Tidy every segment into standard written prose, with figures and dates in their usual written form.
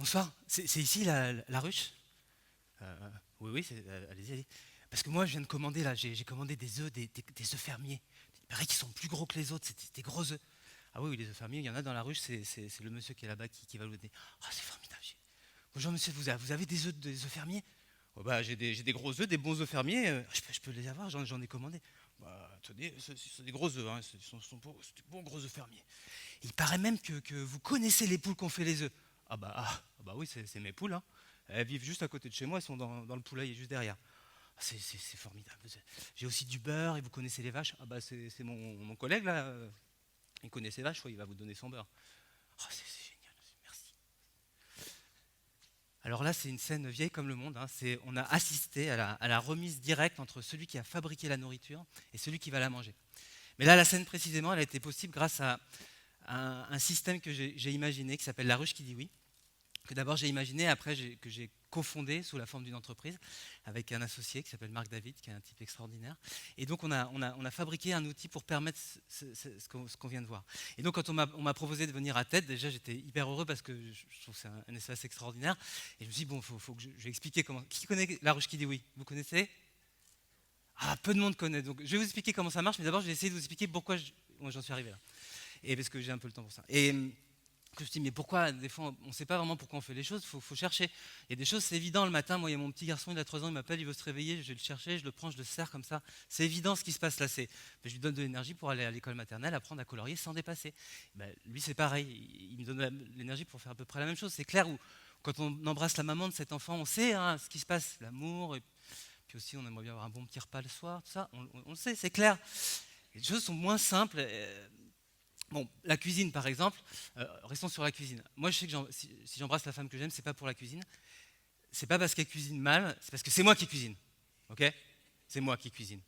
Bonsoir, c'est ici la ruche? Oui, oui, allez-y, allez. Parce que moi, je viens de commander, là, j'ai commandé des œufs, des œufs fermiers. Il paraît qu'ils sont plus gros que les autres, c'est des gros œufs. Ah oui, oui, les œufs fermiers, il y en a dans la ruche, c'est le monsieur qui est là-bas qui va vous le donner. Ah, c'est formidable. Bonjour monsieur, vous avez des œufs fermiers? Oh, bah, j'ai des gros œufs, des bons œufs fermiers, je peux les avoir, j'en ai commandé. Bah, attendez, c'est des gros œufs, hein, c'est des bons gros œufs fermiers. Il paraît même que vous connaissez les poules qui ont fait les œufs. Ah bah oui, c'est mes poules. Hein. Elles vivent juste à côté de chez moi, elles sont dans le poulailler juste derrière. Ah, c'est formidable. J'ai aussi du beurre et vous connaissez les vaches. Ah bah c'est mon collègue là, il connaît ses vaches, il va vous donner son beurre. Ah, c'est génial, merci. Alors là, c'est une scène vieille comme le monde. Hein. On a assisté à la remise directe entre celui qui a fabriqué la nourriture et celui qui va la manger. Mais là, la scène précisément, elle a été possible grâce à un système que j'ai imaginé qui s'appelle la ruche qui dit oui, que d'abord j'ai imaginé, après que j'ai cofondé sous la forme d'une entreprise avec un associé qui s'appelle Marc David, qui est un type extraordinaire. Et donc on a fabriqué un outil pour permettre ce qu'on vient de voir. Et donc quand on m'a proposé de venir à TED, déjà j'étais hyper heureux parce que je trouve que c'est un espace extraordinaire. Et je me suis dit, bon, faut que je vais expliquer comment. Qui connaît la ruche qui dit oui? Vous connaissez? Ah, peu de monde connaît. Donc je vais vous expliquer comment ça marche, mais d'abord je vais essayer de vous expliquer pourquoi moi, j'en suis arrivé là. Et parce que j'ai un peu le temps pour ça. Et que je me dis, mais pourquoi, des fois, on ne sait pas vraiment pourquoi on fait les choses, faut chercher. Il y a des choses, c'est évident, le matin, moi, il y a mon petit garçon, il a 3 ans, il m'appelle, il veut se réveiller, je vais le chercher, je le prends, je le serre comme ça. C'est évident ce qui se passe là, je lui donne de l'énergie pour aller à l'école maternelle, apprendre à colorier sans dépasser. Ben, lui, c'est pareil, il me donne l'énergie pour faire à peu près la même chose. C'est clair, où, quand on embrasse la maman de cet enfant, on sait hein, ce qui se passe, l'amour, et puis aussi, on aimerait bien avoir un bon petit repas le soir, tout ça, on le sait, c'est clair. Les choses sont moins simples. Bon, la cuisine par exemple, restons sur la cuisine. Moi je sais que si j'embrasse la femme que j'aime, c'est pas pour la cuisine. C'est pas parce qu'elle cuisine mal, c'est parce que c'est moi qui cuisine. Ok? C'est moi qui cuisine.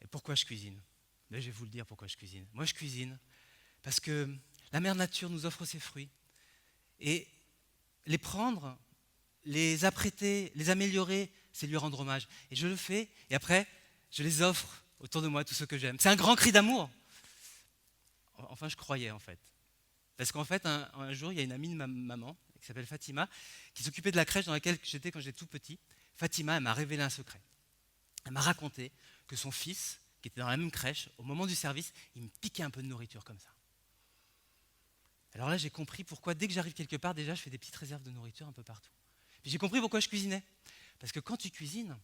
Et pourquoi je cuisine? Ben, je vais vous le dire pourquoi je cuisine. Moi je cuisine parce que la mère nature nous offre ses fruits. Et les prendre, les apprêter, les améliorer, c'est lui rendre hommage. Et je le fais, et après, je les offre autour de moi, tous ceux que j'aime. C'est un grand cri d'amour. Enfin, je croyais en fait. Parce qu'en fait, un jour, il y a une amie de ma maman, qui s'appelle Fatima, qui s'occupait de la crèche dans laquelle j'étais quand j'étais tout petit. Fatima, elle m'a révélé un secret. Elle m'a raconté que son fils, qui était dans la même crèche, au moment du service, il me piquait un peu de nourriture comme ça. Alors là, j'ai compris pourquoi, dès que j'arrive quelque part, déjà, je fais des petites réserves de nourriture un peu partout. Puis j'ai compris pourquoi je cuisinais. Parce que quand tu cuisines,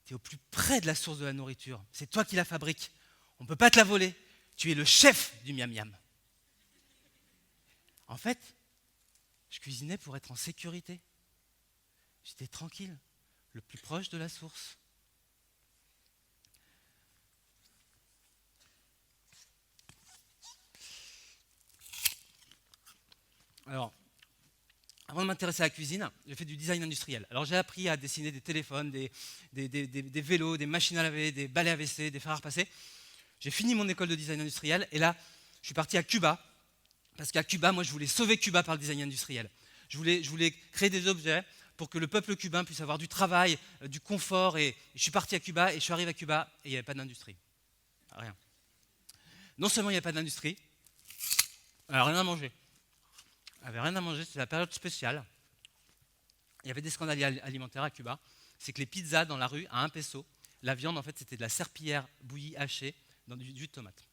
tu es au plus près de la source de la nourriture. C'est toi qui la fabriques. On ne peut pas te la voler. Tu es le chef du miam-miam. En fait, je cuisinais pour être en sécurité. J'étais tranquille, le plus proche de la source. Alors, avant de m'intéresser à la cuisine, j'ai fait du design industriel. Alors j'ai appris à dessiner des téléphones, des vélos, des machines à laver, des balais à WC, des fers à repasser. J'ai fini mon école de design industriel et là, je suis parti à Cuba. Parce qu'à Cuba, moi, je voulais sauver Cuba par le design industriel. Je voulais créer des objets pour que le peuple cubain puisse avoir du travail, du confort. Et je suis parti à Cuba et je suis arrivé à Cuba et il n'y avait pas d'industrie. Rien. Non seulement il n'y avait pas d'industrie, alors rien à manger. Il n'y avait rien à manger, c'était la période spéciale. Il y avait des scandales alimentaires à Cuba. C'est que les pizzas dans la rue, à 1 peso, la viande, en fait, c'était de la serpillière bouillie hachée dans du jus de tomate.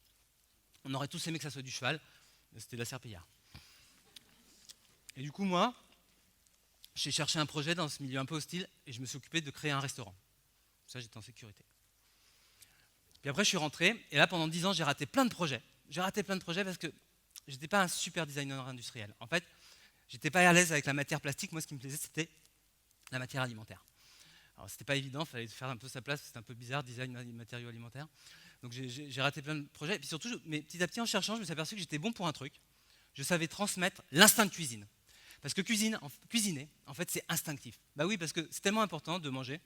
On aurait tous aimé que ça soit du cheval, mais c'était de la serpillière. Et du coup, moi, j'ai cherché un projet dans ce milieu un peu hostile et je me suis occupé de créer un restaurant. Ça, j'étais en sécurité. Puis après, je suis rentré et là, pendant 10 ans, j'ai raté plein de projets. J'ai raté plein de projets parce que j'étais pas un super designer industriel. En fait, j'étais pas à l'aise avec la matière plastique. Moi, ce qui me plaisait, c'était la matière alimentaire. Alors, c'était pas évident, il fallait faire un peu sa place, c'était un peu bizarre, design matériaux alimentaires. Donc, j'ai raté plein de projets. Et puis surtout, mais petit à petit, en cherchant, je me suis aperçu que j'étais bon pour un truc. Je savais transmettre l'instinct de cuisine. Parce que cuisiner, en fait, c'est instinctif. Bah oui, parce que c'est tellement important de manger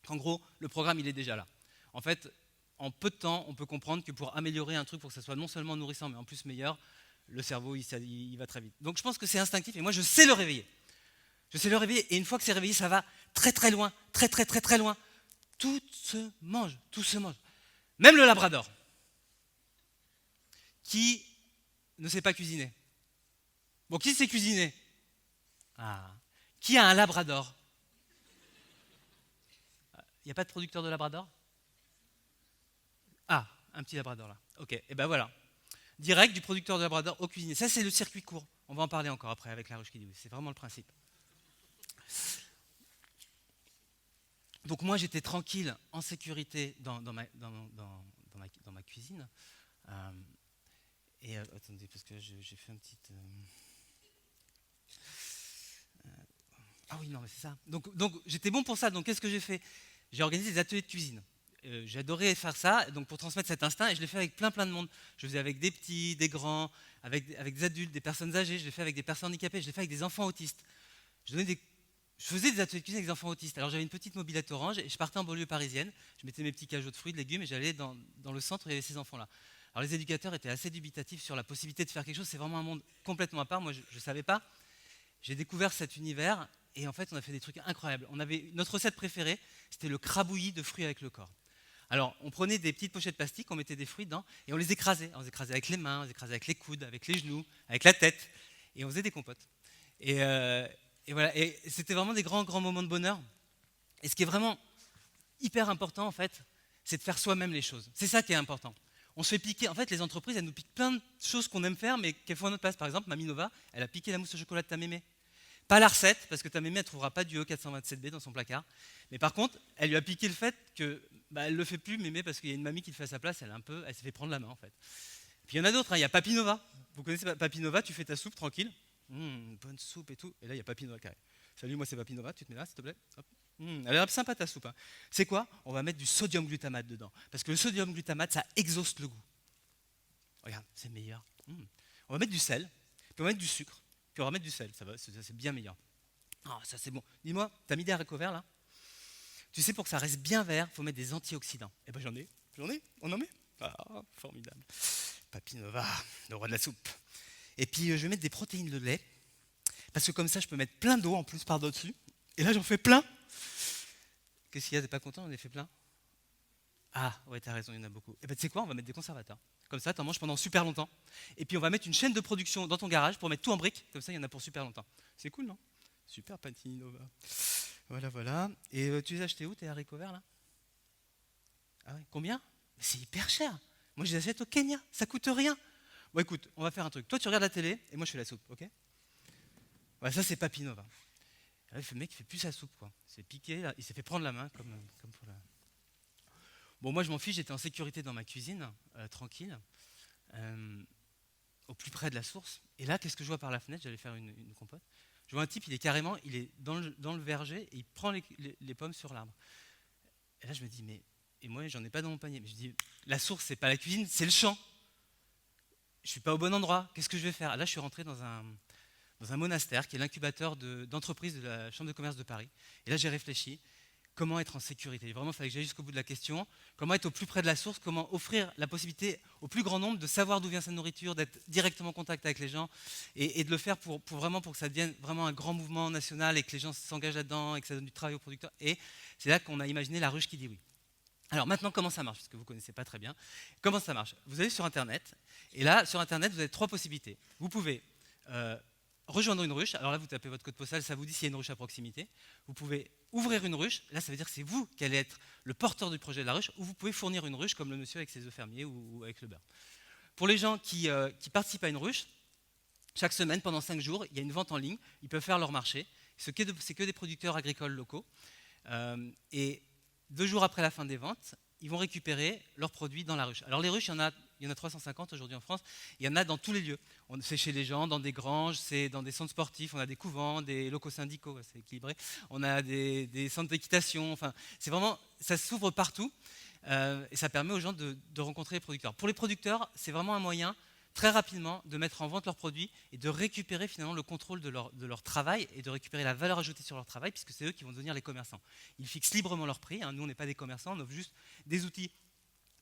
qu'en gros, le programme, il est déjà là. En fait, en peu de temps, on peut comprendre que pour améliorer un truc, pour que ça soit non seulement nourrissant, mais en plus meilleur, le cerveau, il va très vite. Donc je pense que c'est instinctif, et moi, je sais le réveiller. Je sais le réveiller, et une fois que c'est réveillé, ça va très très loin, très très très très loin. Tout se mange, tout se mange. Même le labrador, qui ne sait pas cuisiner. Bon, qui sait cuisiner? Ah. Qui a un labrador? Il n'y a pas de producteur de labrador? Ah, un petit labrador là. Ok, et ben voilà. Direct du producteur de labrador au cuisinier. Ça, c'est le circuit court. On va en parler encore après avec la ruche qui dit oui. C'est vraiment le principe. Donc moi, j'étais tranquille, en sécurité dans ma cuisine. Attendez, parce que j'ai fait un petit... Ah oui, non, mais c'est ça. Donc j'étais bon pour ça. Donc qu'est-ce que j'ai fait? J'ai organisé des ateliers de cuisine. J'adorais faire ça, donc pour transmettre cet instinct, et je l'ai fait avec plein de monde. Je le faisais avec des petits, des grands, avec des adultes, des personnes âgées, je l'ai fait avec des personnes handicapées, je l'ai fait avec des enfants autistes. Je faisais des ateliers de cuisine avec des enfants autistes. Alors j'avais une petite mobilette orange et je partais en banlieue parisienne, je mettais mes petits cajots de fruits, de légumes et j'allais dans le centre où il y avait ces enfants-là. Alors les éducateurs étaient assez dubitatifs sur la possibilité de faire quelque chose, c'est vraiment un monde complètement à part, moi je ne savais pas. J'ai découvert cet univers et en fait on a fait des trucs incroyables. Notre recette préférée, c'était le crabouillis de fruits avec le corps. Alors, on prenait des petites pochettes plastiques, on mettait des fruits dedans et on les écrasait. On les écrasait avec les mains, on les écrasait avec les coudes, avec les genoux, avec la tête. Et on faisait des compotes. Et voilà. Et c'était vraiment des grands, grands moments de bonheur. Et ce qui est vraiment hyper important, en fait, c'est de faire soi-même les choses. C'est ça qui est important. On se fait piquer. En fait, les entreprises, elles nous piquent plein de choses qu'on aime faire, mais qu'elles font à notre place. Par exemple, Mamie Nova, elle a piqué la mousse au chocolat de ta mémé. Pas la recette, parce que ta mémé, elle ne trouvera pas du E427B dans son placard. Mais par contre, elle lui a piqué le fait que elle ne le fait plus, mémé, parce qu'il y a une mamie qui le fait à sa place, elle s'est fait prendre la main, en fait. Puis il y en a d'autres, hein. Il y a Papy Nova. Vous connaissez Papy Nova, tu fais ta soupe tranquille. Bonne soupe et tout. Et là, il y a Papy Nova qui arrive. Salut, moi c'est Papy Nova, tu te mets là, s'il te plaît. Hop. Elle est sympa ta soupe. Hein. C'est quoi? On va mettre du sodium glutamate dedans. Parce que le sodium glutamate, ça exhauste le goût. Regarde, c'est meilleur. On va mettre du sel, puis on va mettre du sucre. Puis on va mettre du sel, ça c'est bien meilleur. Ah, ça c'est bon. Dis-moi, t'as mis des haricots verts là? Tu sais, pour que ça reste bien vert, il faut mettre des antioxydants. Eh ben j'en ai, on en met. Ah, formidable. Papy Nova, le roi de la soupe. Et puis je vais mettre des protéines de lait, parce que comme ça je peux mettre plein d'eau en plus par-dessus. Et là j'en fais plein. Qu'est-ce qu'il y a, t'es pas content, on en a fait plein? Ah, ouais, t'as raison, il y en a beaucoup. Et ben tu sais quoi, on va mettre des conservateurs. Comme ça, t'en manges pendant super longtemps. Et puis on va mettre une chaîne de production dans ton garage pour mettre tout en briques. Comme ça, il y en a pour super longtemps. C'est cool, non? Super Papy Nova. Voilà, voilà. Et tu les as achetés où, tes haricots verts, là? Ah ouais, combien? Mais c'est hyper cher. Moi, je les achète au Kenya. Ça coûte rien. Bon, écoute, on va faire un truc. Toi, tu regardes la télé et moi, je fais la soupe, ok? Voilà, ça, c'est Papy Nova. Là, le mec, il fait plus sa soupe, quoi. Il s'est piqué, là. Il s'est fait prendre la main, comme pour la... Bon, moi, je m'en fiche. J'étais en sécurité dans ma cuisine, tranquille, au plus près de la source. Et là, qu'est-ce que je vois par la fenêtre? J'allais faire une compote. Je vois un type, il est dans le verger et il prend les pommes sur l'arbre. Et là, je me dis, et moi, j'en ai pas dans mon panier. Mais je dis, la source, c'est pas la cuisine, c'est le champ. Je suis pas au bon endroit. Qu'est-ce que je vais faire? Là, je suis rentré dans un monastère qui est l'incubateur d'entreprise de la Chambre de commerce de Paris. Et là, j'ai réfléchi. Comment être en sécurité? Vraiment, il fallait que j'aille jusqu'au bout de la question. Comment être au plus près de la source? Comment offrir la possibilité au plus grand nombre de savoir d'où vient sa nourriture, d'être directement en contact avec les gens et de le faire pour que ça devienne vraiment un grand mouvement national et que les gens s'engagent là-dedans et que ça donne du travail aux producteurs. Et c'est là qu'on a imaginé la ruche qui dit oui. Alors maintenant, comment ça marche? Parce que vous ne connaissez pas très bien. Comment ça marche? Vous allez sur Internet et là, sur Internet, vous avez trois possibilités. Vous pouvez rejoindre une ruche. Alors là, vous tapez votre code postal, ça vous dit s'il y a une ruche à proximité. Vous pouvez ouvrir une ruche. Là, ça veut dire que c'est vous qui allez être le porteur du projet de la ruche, ou vous pouvez fournir une ruche comme le monsieur avec ses œufs fermiers ou avec le beurre. Pour les gens qui participent à une ruche, chaque semaine, pendant 5 jours, il y a une vente en ligne. Ils peuvent faire leur marché. C'est que des producteurs agricoles locaux. Et 2 jours après la fin des ventes, ils vont récupérer leurs produits dans la ruche. Alors les ruches, il y en a 350 aujourd'hui en France. Il y en a dans tous les lieux. C'est chez les gens, dans des granges, c'est dans des centres sportifs, on a des couvents, des locaux syndicaux, c'est équilibré. On a des centres d'équitation. Enfin, c'est vraiment, ça s'ouvre partout et ça permet aux gens de rencontrer les producteurs. Pour les producteurs, c'est vraiment un moyen très rapidement de mettre en vente leurs produits et de récupérer finalement le contrôle de leur travail et de récupérer la valeur ajoutée sur leur travail, puisque c'est eux qui vont devenir les commerçants. Ils fixent librement leur prix, hein. Nous on n'est pas des commerçants, on offre juste des outils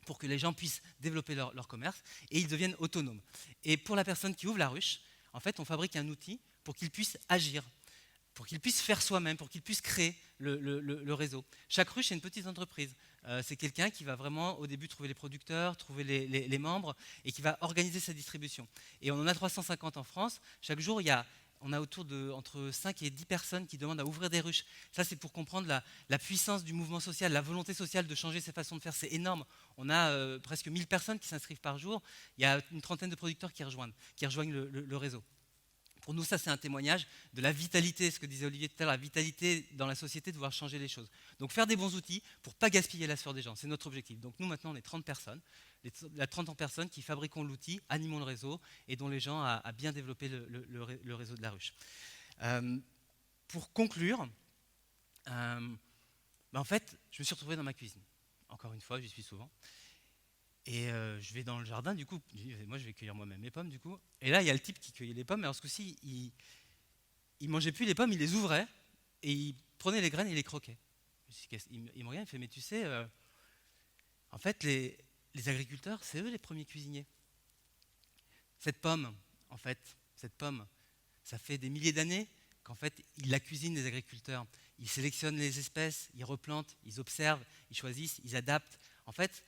pour que les gens puissent développer leur commerce et ils deviennent autonomes. Et pour la personne qui ouvre la ruche, en fait on fabrique un outil pour qu'il puisse agir. pour qu'il puisse faire soi-même, pour qu'il puisse créer le réseau. Chaque ruche est une petite entreprise. C'est quelqu'un qui va vraiment au début trouver les producteurs, trouver les membres et qui va organiser sa distribution. Et on en a 350 en France. Chaque jour, on a autour de entre 5 et 10 personnes qui demandent à ouvrir des ruches. Ça, c'est pour comprendre la puissance du mouvement social, la volonté sociale de changer ses façons de faire. C'est énorme. On a presque 1000 personnes qui s'inscrivent par jour. Il y a une trentaine de producteurs qui rejoignent le réseau. Pour nous, ça, c'est un témoignage de la vitalité, ce que disait Olivier tout à l'heure, la vitalité dans la société de vouloir changer les choses. Donc, faire des bons outils pour ne pas gaspiller la sueur des gens, c'est notre objectif. Donc, nous, maintenant, on est 30 personnes. Il y a 30 personnes qui fabriquons l'outil, animons le réseau et dont les gens a bien développé le réseau de la ruche. Pour conclure, en fait, je me suis retrouvé dans ma cuisine. Encore une fois, j'y suis souvent. Et je vais dans le jardin, du coup, moi je vais cueillir moi-même mes pommes, du coup. Et là, il y a le type qui cueillait les pommes, mais alors ce coup-ci, il mangeait plus les pommes, il les ouvrait, et il prenait les graines et il les croquait. Il me regarde, il fait, mais tu sais, en fait, les agriculteurs, c'est eux les premiers cuisiniers. Cette pomme, ça fait des milliers d'années qu'en fait, ils la cuisinent, les agriculteurs. Ils sélectionnent les espèces, ils replantent, ils observent, ils choisissent, ils adaptent. En fait,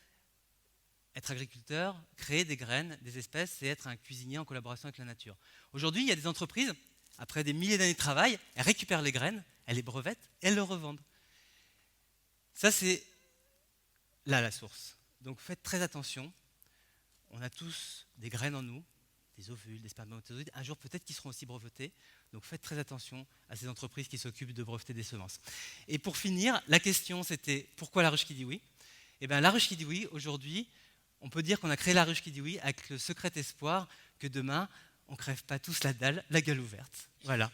être agriculteur, créer des graines, des espèces, c'est être un cuisinier en collaboration avec la nature. Aujourd'hui, il y a des entreprises, après des milliers d'années de travail, elles récupèrent les graines, elles les brevettent, et elles les revendent. Ça, c'est là la source. Donc faites très attention. On a tous des graines en nous, des ovules, des spermatozoïdes. Un jour, peut-être qu'ils seront aussi brevetés. Donc faites très attention à ces entreprises qui s'occupent de breveter des semences. Et pour finir, la question, c'était pourquoi la ruche qui dit oui ? Eh bien, la ruche qui dit oui, aujourd'hui, on peut dire qu'on a créé la ruche qui dit oui avec le secret espoir que demain, on ne crève pas tous la dalle, la gueule ouverte. Voilà.